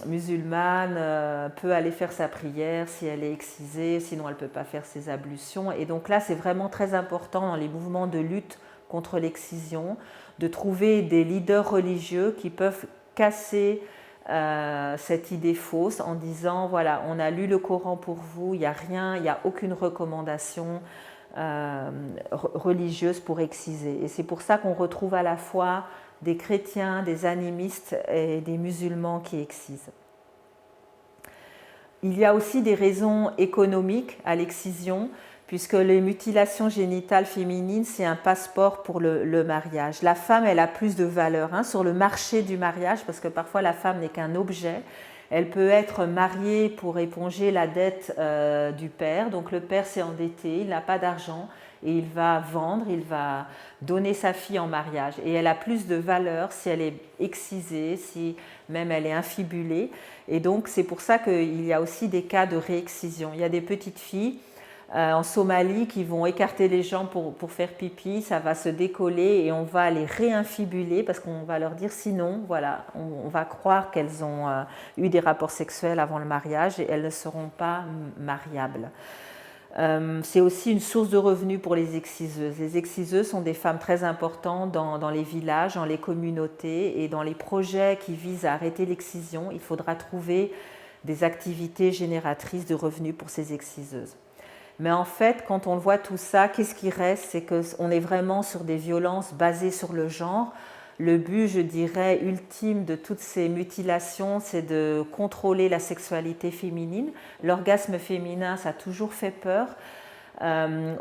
musulmane peut aller faire sa prière si elle est excisée, sinon elle ne peut pas faire ses ablutions. Et donc là, c'est vraiment très important dans les mouvements de lutte contre l'excision de trouver des leaders religieux qui peuvent casser cette idée fausse en disant voilà, on a lu le Coran pour vous, il n'y a rien, il n'y a aucune recommandation religieuse pour exciser. Et c'est pour ça qu'on retrouve à la fois des chrétiens, des animistes et des musulmans qui excisent. Il y a aussi des raisons économiques à l'excision, puisque les mutilations génitales féminines, c'est un passeport pour le mariage. La femme, elle a plus de valeur sur le marché du mariage, parce que parfois la femme n'est qu'un objet. Elle peut être mariée pour éponger la dette du père. Donc le père s'est endetté, il n'a pas d'argent et il va vendre, il va donner sa fille en mariage. Et elle a plus de valeur si elle est excisée, si même elle est infibulée. Et donc c'est pour ça qu'il y a aussi des cas de réexcision. Il y a des petites filles en Somalie qui vont écarter les jambes pour faire pipi, ça va se décoller et on va les réinfibuler parce qu'on va leur dire sinon, voilà, on va croire qu'elles ont eu des rapports sexuels avant le mariage et elles ne seront pas mariables. C'est aussi une source de revenus pour les exciseuses. Les exciseuses sont des femmes très importantes dans les villages, dans les communautés et dans les projets qui visent à arrêter l'excision. Il faudra trouver des activités génératrices de revenus pour ces exciseuses. Mais en fait, quand on voit tout ça, qu'est-ce qui reste? C'est qu'on est vraiment sur des violences basées sur le genre. Le but, je dirais, ultime de toutes ces mutilations, c'est de contrôler la sexualité féminine. L'orgasme féminin, ça a toujours fait peur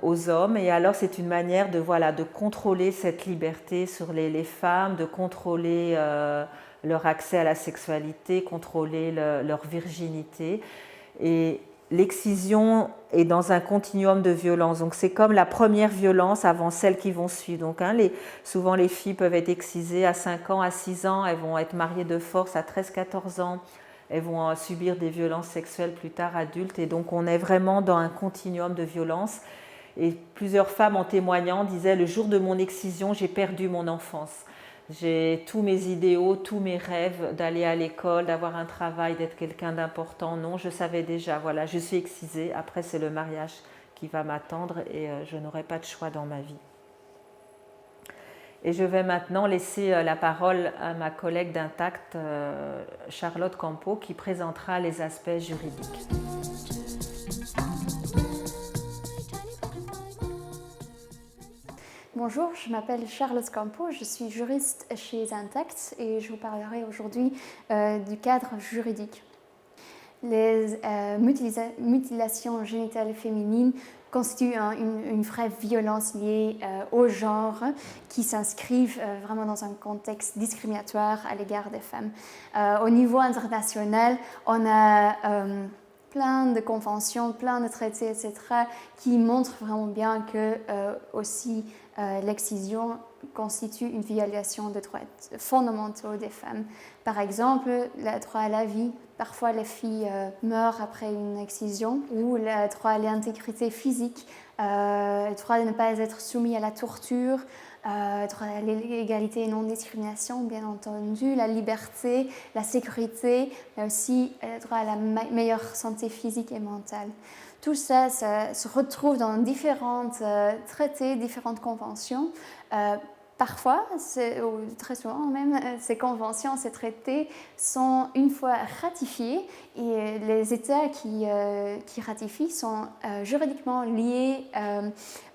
aux hommes. Et alors, c'est une manière de contrôler cette liberté sur les femmes, de contrôler leur accès à la sexualité, contrôler leur virginité. Et l'excision est dans un continuum de violence. Donc c'est comme la première violence avant celles qui vont suivre. Donc souvent les filles peuvent être excisées à 5 ans, à 6 ans, elles vont être mariées de force à 13-14 ans, elles vont subir des violences sexuelles plus tard adultes. Et donc on est vraiment dans un continuum de violence. Et plusieurs femmes en témoignant disaient « Le jour de mon excision, j'ai perdu mon enfance. J'ai tous mes idéaux, tous mes rêves d'aller à l'école, d'avoir un travail, d'être quelqu'un d'important. Non, je savais déjà, voilà, je suis excisée. Après, c'est le mariage qui va m'attendre et je n'aurai pas de choix dans ma vie. » Et je vais maintenant laisser la parole à ma collègue d'Intact, Charlotte Campo, qui présentera les aspects juridiques. Bonjour, je m'appelle Charlotte Campo, je suis juriste chez Intact et je vous parlerai aujourd'hui du cadre juridique. Les mutilations génitales féminines constituent une vraie violence liée au genre qui s'inscrivent vraiment dans un contexte discriminatoire à l'égard des femmes. Au niveau international, on a plein de conventions, plein de traités, etc., qui montrent vraiment bien que aussi l'excision constitue une violation de droits fondamentaux des femmes. Par exemple, le droit à la vie. Parfois, les filles meurent après une excision, ou le droit à l'intégrité physique, le droit de ne pas être soumis à la torture, le droit à l'égalité et non-discrimination, bien entendu, la liberté, la sécurité, mais aussi le droit à la meilleure santé physique et mentale. Tout ça, ça se retrouve dans différents traités, différentes conventions. Parfois, ou très souvent même, ces conventions, ces traités sont une fois ratifiés et les États qui ratifient sont juridiquement liés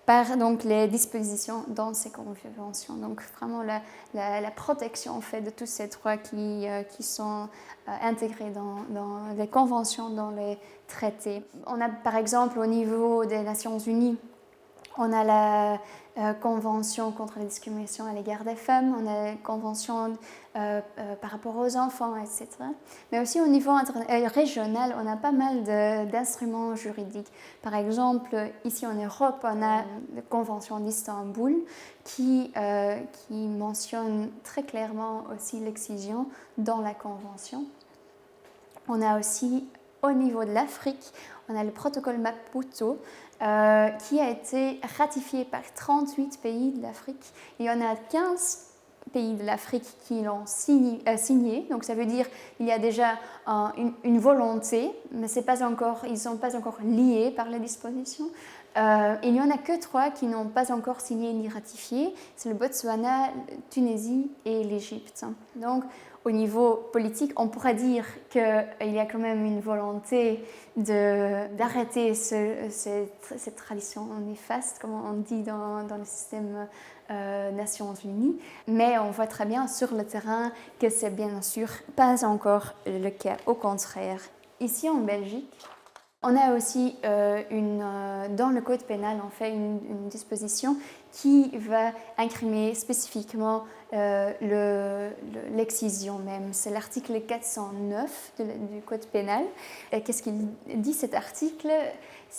par donc, les dispositions dans ces conventions. Donc vraiment la protection en fait, de tous ces droits qui sont intégrés dans les conventions, dans les traités. On a par exemple au niveau des Nations Unies, on a la Convention contre la discrimination à l'égard des femmes, on a la Convention par rapport aux enfants, etc. Mais aussi au niveau régional, on a pas mal d'instruments juridiques. Par exemple, ici en Europe, on a la Convention d'Istanbul qui mentionne très clairement aussi l'excision dans la Convention. On a aussi, au niveau de l'Afrique, on a le protocole Maputo, qui a été ratifié par 38 pays de l'Afrique. Il y en a 15 pays de l'Afrique qui l'ont signé. Donc ça veut dire qu'il y a déjà une volonté, mais ils ne sont pas encore liés par les dispositions. Il n'y en a que 3 qui n'ont pas encore signé ni ratifié. C'est le Botswana, la Tunisie et l'Égypte. Donc, au niveau politique, on pourrait dire qu'il y a quand même une volonté d'arrêter cette tradition néfaste, comme on dit dans le système Nations Unies. Mais on voit très bien sur le terrain que c'est bien sûr pas encore le cas, au contraire. Ici en Belgique, on a aussi dans le code pénal en fait, une disposition qui va incriminer spécifiquement l'excision même. C'est l'article 409 du code pénal. Qu'est-ce qu'il dit cet article?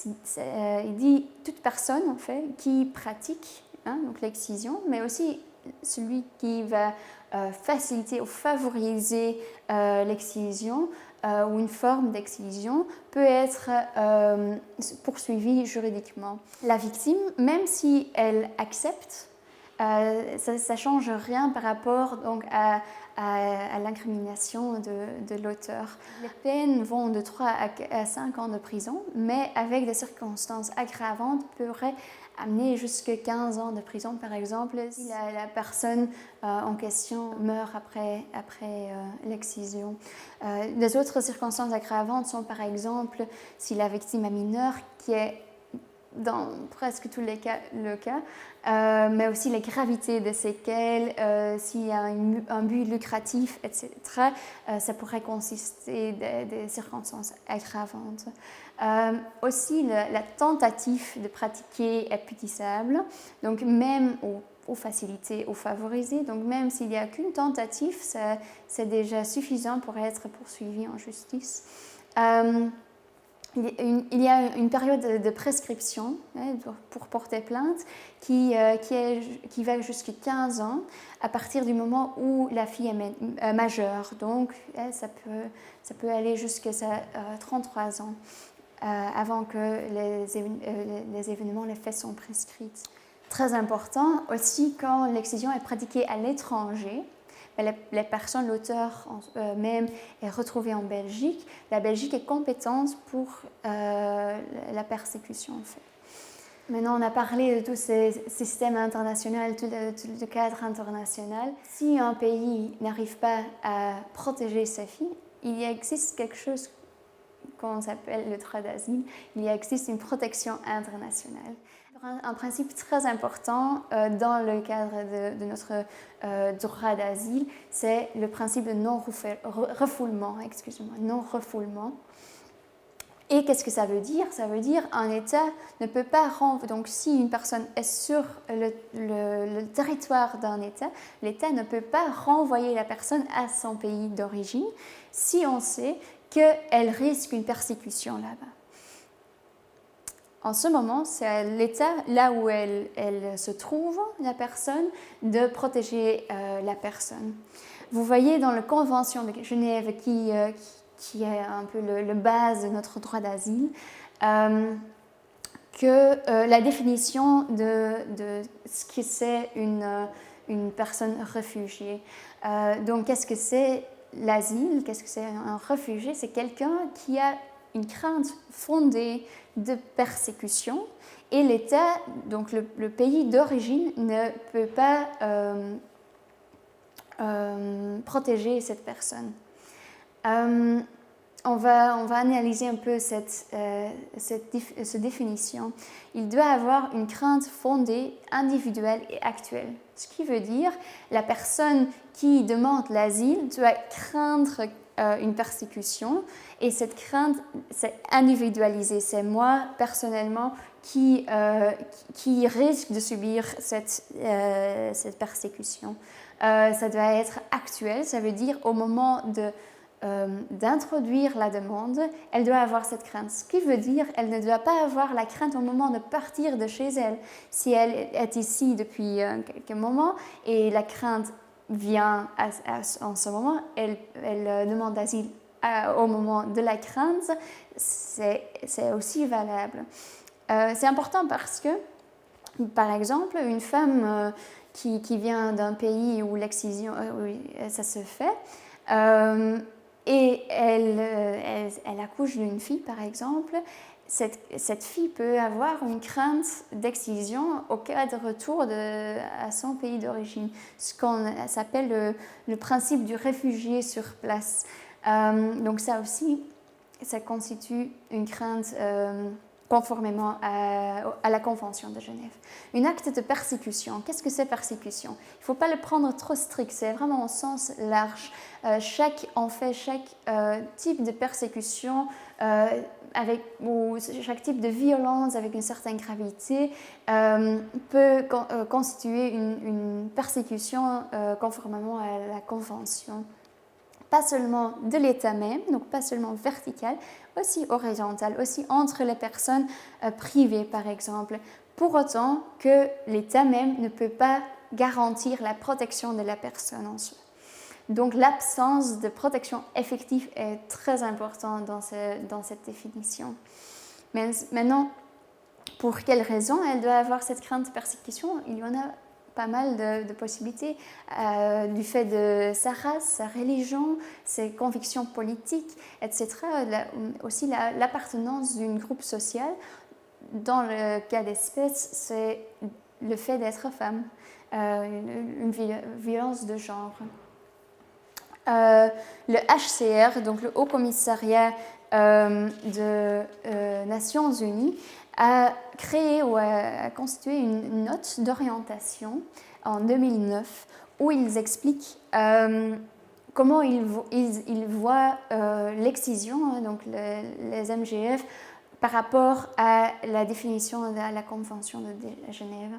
Il dit toute personne en fait, qui pratique donc l'excision, mais aussi celui qui va faciliter ou favoriser l'excision ou une forme d'excision peut être poursuivie juridiquement. La victime, même si elle accepte, ça ne change rien par rapport donc, à l'incrimination de l'auteur. Les peines vont de 3 à 5 ans de prison, mais avec des circonstances aggravantes pourraient amener jusqu'à 15 ans de prison, par exemple, si la personne en question meurt après l'excision. Les autres circonstances aggravantes sont, par exemple, si la victime est mineure, qui est dans presque tous les cas le cas, mais aussi la gravité des séquelles, s'il y a un but lucratif, etc., ça pourrait consister des circonstances aggravantes. Aussi, la tentative de pratiquer est punissable, donc même aux facilités, aux favorisés, donc même s'il n'y a qu'une tentative, c'est déjà suffisant pour être poursuivi en justice. Il y a une période de prescription pour porter plainte qui va jusqu'à 15 ans à partir du moment où la fille est majeure. Donc, ça peut aller jusqu'à 33 ans. avant que les événements, les faits sont prescrits. Très important aussi quand l'excision est pratiquée à l'étranger. Les personnes, l'auteur même est retrouvé en Belgique. La Belgique est compétente pour la persécution en fait. Maintenant, on a parlé de tous ces systèmes internationaux, tout le cadre international. Si un pays n'arrive pas à protéger sa fille, il existe quelque chose qu'on appelle le droit d'asile. Il existe une protection internationale. Un principe très important dans le cadre de notre droit d'asile, c'est le principe de non-refoulement. Non-refoulement. Et qu'est-ce que ça veut dire? Ça veut dire qu'un État ne peut pas renvoyer. Donc, si une personne est sur le territoire d'un État, l'État ne peut pas renvoyer la personne à son pays d'origine si on sait qu'elle risque une persécution là-bas. En ce moment, c'est à l'État, là où elle se trouve, la personne, de protéger la personne. Vous voyez dans la Convention de Genève qui est un peu le base de notre droit d'asile, que la définition de ce que c'est une personne réfugiée. Donc, qu'est-ce que c'est l'asile? Qu'est-ce que c'est un réfugié? C'est quelqu'un qui a une crainte fondée de persécution et l'État, donc le pays d'origine, ne peut pas protéger cette personne. On va analyser un peu cette définition. Il doit avoir une crainte fondée, individuelle et actuelle. Ce qui veut dire la personne qui demande l'asile doit craindre une persécution et cette crainte, c'est individualisé. C'est moi, personnellement, qui risque de subir cette persécution. Ça doit être actuel, ça veut dire au moment d'introduire la demande, elle doit avoir cette crainte. Ce qui veut dire qu'elle ne doit pas avoir la crainte au moment de partir de chez elle. Si elle est ici depuis quelques moments et la crainte vient en ce moment, elle demande d'asile au moment de la crainte, c'est aussi valable. C'est important parce que, par exemple, une femme qui vient d'un pays où l'excision, ça se fait, et elle accouche d'une fille, par exemple, cette fille peut avoir une crainte d'excision au cas de retour à son pays d'origine, ce qu'on s'appelle le principe du réfugié sur place. Donc ça aussi, ça constitue une crainte conformément à la Convention de Genève. Une acte de persécution, qu'est-ce que c'est persécution? Il ne faut pas le prendre trop strict, c'est vraiment au sens large. Chaque type de persécution ou chaque type de violence avec une certaine gravité peut constituer une persécution conformément à la Convention. Pas seulement de l'État même, donc pas seulement vertical, aussi horizontal, aussi entre les personnes privées par exemple, pour autant que l'État même ne peut pas garantir la protection de la personne en soi. Donc l'absence de protection effective est très importante dans cette définition. Mais maintenant, pour quelles raisons elle doit avoir cette crainte de persécution? Il y en a pas mal de possibilités du fait de sa race, sa religion, ses convictions politiques, etc. Aussi l'appartenance d'un groupe social. Dans le cas d'espèce, c'est le fait d'être femme, une violence de genre. Le HCR, donc le Haut Commissariat des Nations Unies, a créé ou a constitué une note d'orientation en 2009 où ils expliquent comment ils voient l'excision, donc les MGF, par rapport à la définition de la Convention de Genève.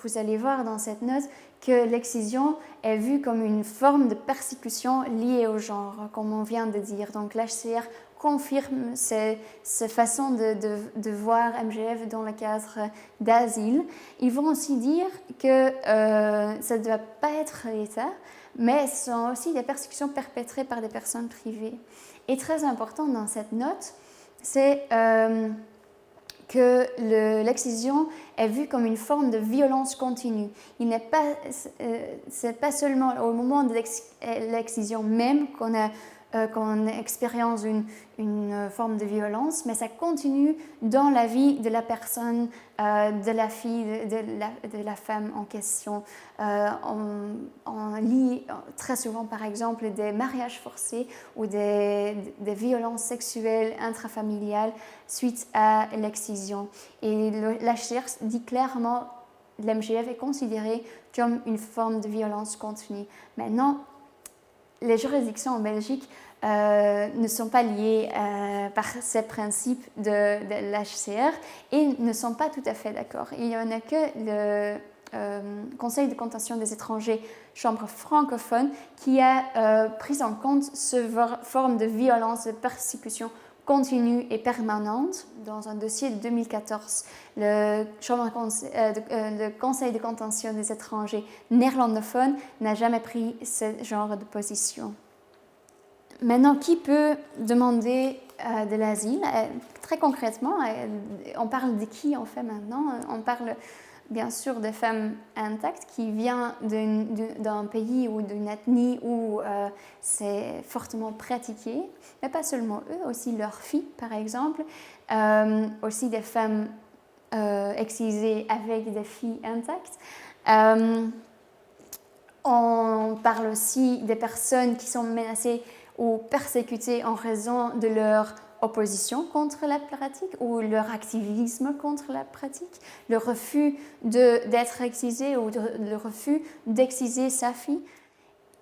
Vous allez voir dans cette note que l'excision est vue comme une forme de persécution liée au genre, comme on vient de dire. Donc l'HCR confirme cette façon de voir MGF dans le cadre d'asile. Ils vont aussi dire que ça ne doit pas être l'État, mais ce sont aussi des persécutions perpétrées par des personnes privées. Et très important dans cette note, c'est que l'excision est vue comme une forme de violence continue. C'est pas seulement au moment de l'excision même qu'on expérience une forme de violence, mais ça continue dans la vie de la personne, de la fille, de la femme en question. On lit très souvent, par exemple, des mariages forcés ou des violences sexuelles intrafamiliales suite à l'excision. Et l'HCR dit clairement que l'MGF est considéré comme une forme de violence continue. Maintenant, les juridictions en Belgique ne sont pas liées par ces principes de l'HCR et ne sont pas tout à fait d'accord. Il n'y en a que le Conseil de contention des étrangers, chambre francophone, qui a pris en compte cette forme de violence, de persécution continue et permanente. Dans un dossier de 2014, le Conseil de contention des étrangers néerlandophone n'a jamais pris ce genre de position. Maintenant, qui peut demander de l'asile? Très concrètement, on parle de qui on fait maintenant? On parle bien sûr des femmes intactes qui viennent d'un pays ou d'une ethnie où c'est fortement pratiqué, mais pas seulement eux, aussi leurs filles par exemple, aussi des femmes excisées avec des filles intactes. On parle aussi des personnes qui sont menacées ou persécutées en raison de leur opposition contre la pratique ou leur activisme contre la pratique, le refus d'être excisé ou le refus d'exciser sa fille.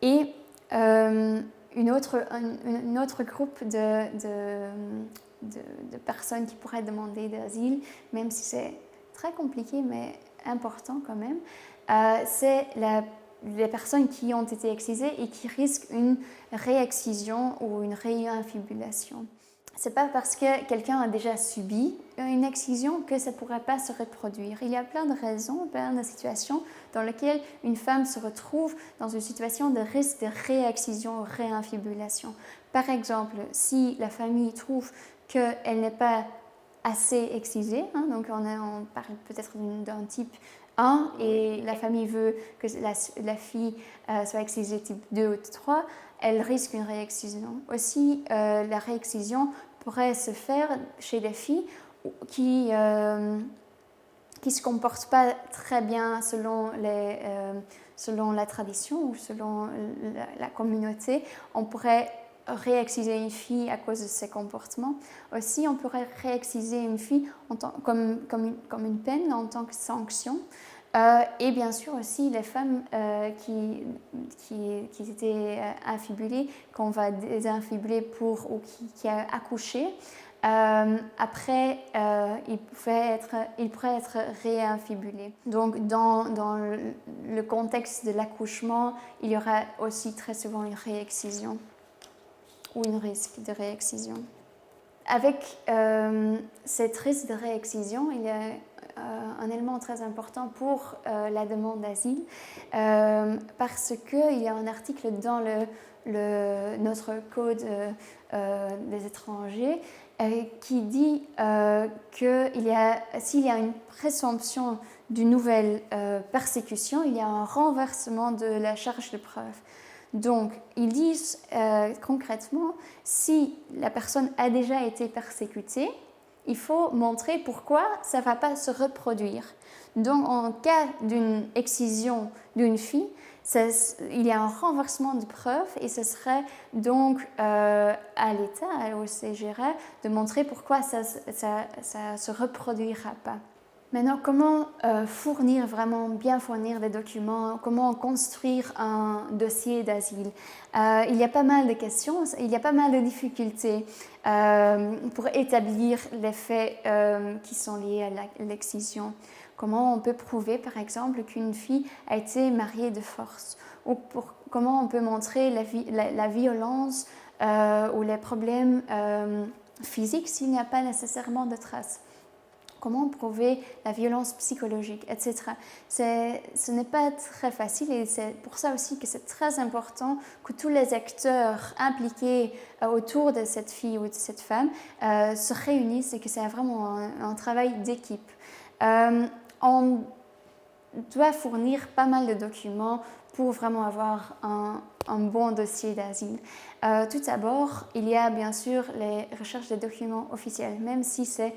Et un autre groupe de personnes qui pourraient demander d'asile, même si c'est très compliqué mais important quand même, c'est les personnes qui ont été excisées et qui risquent une réexcision ou une réinfibulation. Ce n'est pas parce que quelqu'un a déjà subi une excision que ça ne pourrait pas se reproduire. Il y a plein de raisons, plein de situations dans lesquelles une femme se retrouve dans une situation de risque de réexcision ou réinfibulation. Par exemple, si la famille trouve qu'elle n'est pas assez excisée, donc on parle peut-être d'un type 1 et la famille veut que la fille soit excisée type 2 ou 3, elle risque une réexcision. Aussi, la réexcision pourrait se faire chez des filles qui ne se comportent pas très bien selon la tradition ou selon la communauté. On pourrait réexciser une fille à cause de ses comportements. Aussi, on pourrait réexciser une fille comme une peine en tant que sanction. Et bien sûr aussi les femmes qui étaient infibulées, qu'on va désinfibuler ou qui a accouché. Après, il pourrait être réinfibulé. Donc, dans le contexte de l'accouchement, il y aura aussi très souvent une réexcision ou un risque de réexcision. Avec cette risque de réexcision, il y a un élément très important pour la demande d'asile parce qu'il y a un article dans notre code des étrangers qui dit que s'il y a une présomption d'une nouvelle persécution, il y a un renversement de la charge de preuve. Donc, ils disent concrètement, si la personne a déjà été persécutée, il faut montrer pourquoi ça ne va pas se reproduire. Donc, en cas d'une excision d'une fille, il y a un renversement de preuves et ce serait donc à l'État, au CGR, de montrer pourquoi ça ne se reproduira pas. Maintenant, comment bien fournir des documents, comment construire un dossier d'asile? Il y a pas mal de questions, il y a pas mal de difficultés pour établir les faits qui sont liés à l'excision. Comment on peut prouver, par exemple, qu'une fille a été mariée de force? Ou comment on peut montrer la violence ou les problèmes physiques s'il n'y a pas nécessairement de traces? comment prouver la violence psychologique, etc. Ce n'est pas très facile et c'est pour ça aussi que c'est très important que tous les acteurs impliqués autour de cette fille ou de cette femme se réunissent et que c'est vraiment un travail d'équipe. On doit fournir pas mal de documents pour vraiment avoir un bon dossier d'asile. Tout d'abord, il y a bien sûr les recherches de documents officiels, même si c'est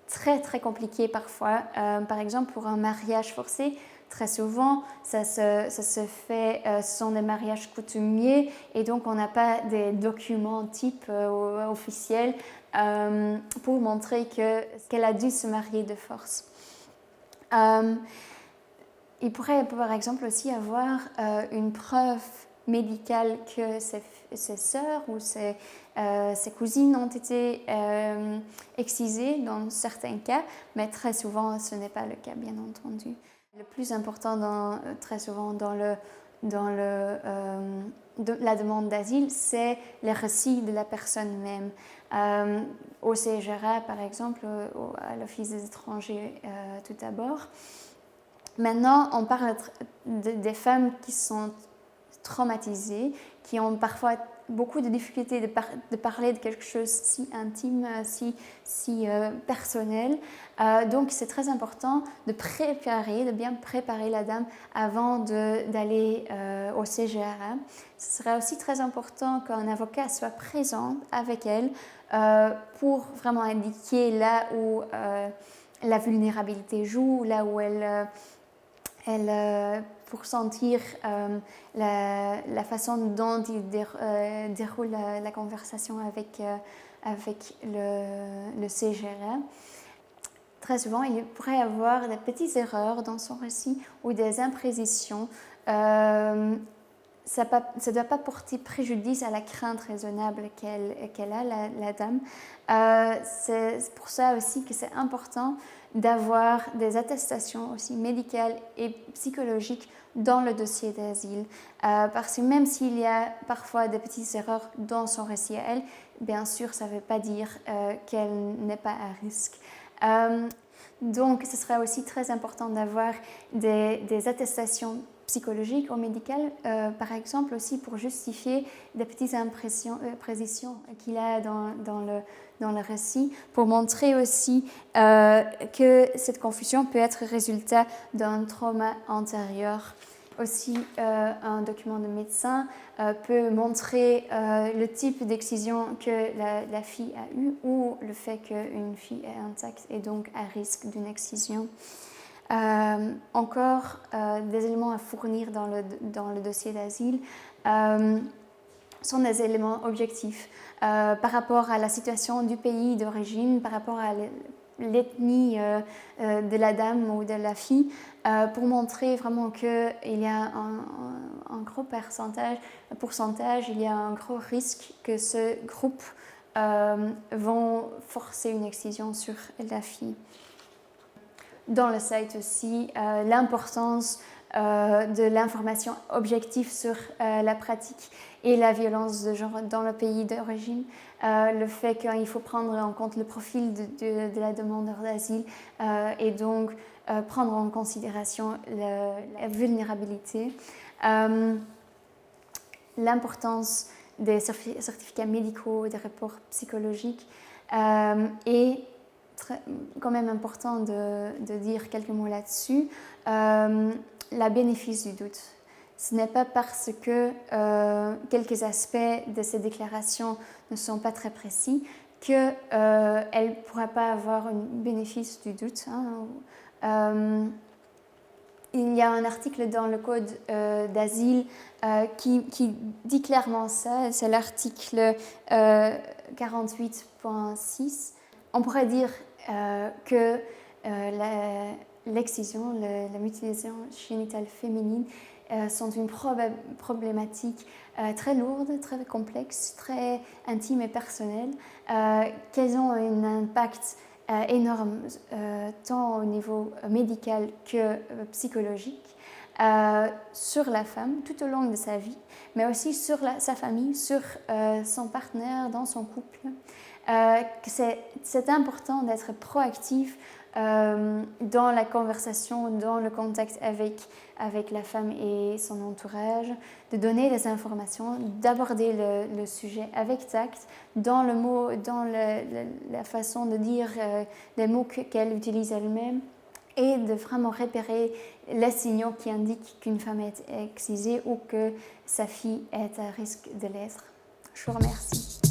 très très compliqué parfois. Par exemple, pour un mariage forcé, très souvent, ça se fait, ce sont des mariages coutumiers et donc on n'a pas des documents type officiels pour montrer qu'elle a dû se marier de force. Il pourrait par exemple aussi avoir une preuve médicale que ses sœurs ou ses cousines ont été excisées dans certains cas, mais très souvent ce n'est pas le cas, bien entendu. Le plus important très souvent dans la demande d'asile, c'est les récits de la personne même. Au CGRA, par exemple, à l'Office des étrangers tout d'abord. Maintenant, on parle des femmes qui sont traumatisées, qui ont parfois beaucoup de difficultés de parler de quelque chose si intime, si personnel. Donc, c'est très important de bien préparer la dame avant d'aller au CGRA. Ce sera aussi très important qu'un avocat soit présent avec elle pour vraiment indiquer là où la vulnérabilité joue, là où pour sentir la façon dont il déroule la conversation avec le CGRA. Très souvent, il pourrait y avoir des petites erreurs dans son récit ou des imprécisions. Ça ne doit pas porter préjudice à la crainte raisonnable qu'elle a, la dame. C'est pour ça aussi que c'est important d'avoir des attestations aussi médicales et psychologiques dans le dossier d'asile. Parce que même s'il y a parfois des petites erreurs dans son récit à elle, bien sûr, ça ne veut pas dire qu'elle n'est pas à risque. Donc, ce serait aussi très important d'avoir des attestations psychologiques ou médicales, par exemple aussi pour justifier des petites précisions qu'il a dans le récit, pour montrer aussi que cette confusion peut être résultat d'un trauma antérieur. Aussi, un document de médecin peut montrer le type d'excision que la fille a eue ou le fait qu'une fille est intacte et donc à risque d'une excision. Encore des éléments à fournir dans le dossier d'asile sont des éléments objectifs par rapport à la situation du pays d'origine, par rapport à l'ethnie de la dame ou de la fille, pour montrer vraiment qu'il y a un gros pourcentage, il y a un gros risque que ce groupe vont forcer une excision sur la fille. Dans le site aussi, l'importance de l'information objective sur la pratique et la violence de genre dans le pays d'origine, le fait qu'il faut prendre en compte le profil de la demandeur d'asile et donc prendre en considération la vulnérabilité, l'importance des certificats médicaux, des rapports psychologiques et quand même important de dire quelques mots là-dessus, la bénéfice du doute. Ce n'est pas parce que quelques aspects de ces déclarations ne sont pas très précis qu'elle ne pourra pas avoir un bénéfice du doute. Il y a un article dans le Code d'asile qui dit clairement ça, c'est l'article 48.6. On pourrait dire que l'excision, la mutilation génitale féminine sont une problématique très lourde, très complexe, très intime et personnelle, qu'elles ont un impact énorme tant au niveau médical que psychologique sur la femme tout au long de sa vie, mais aussi sur sa famille, sur son partenaire, dans son couple. que c'est important d'être proactif dans la conversation, dans le contact avec la femme et son entourage, de donner des informations, d'aborder le sujet avec tact, dans le mot, dans la façon de dire les mots qu'elle utilise elle-même, et de vraiment repérer les signaux qui indiquent qu'une femme est excisée ou que sa fille est à risque de l'être. Je vous remercie.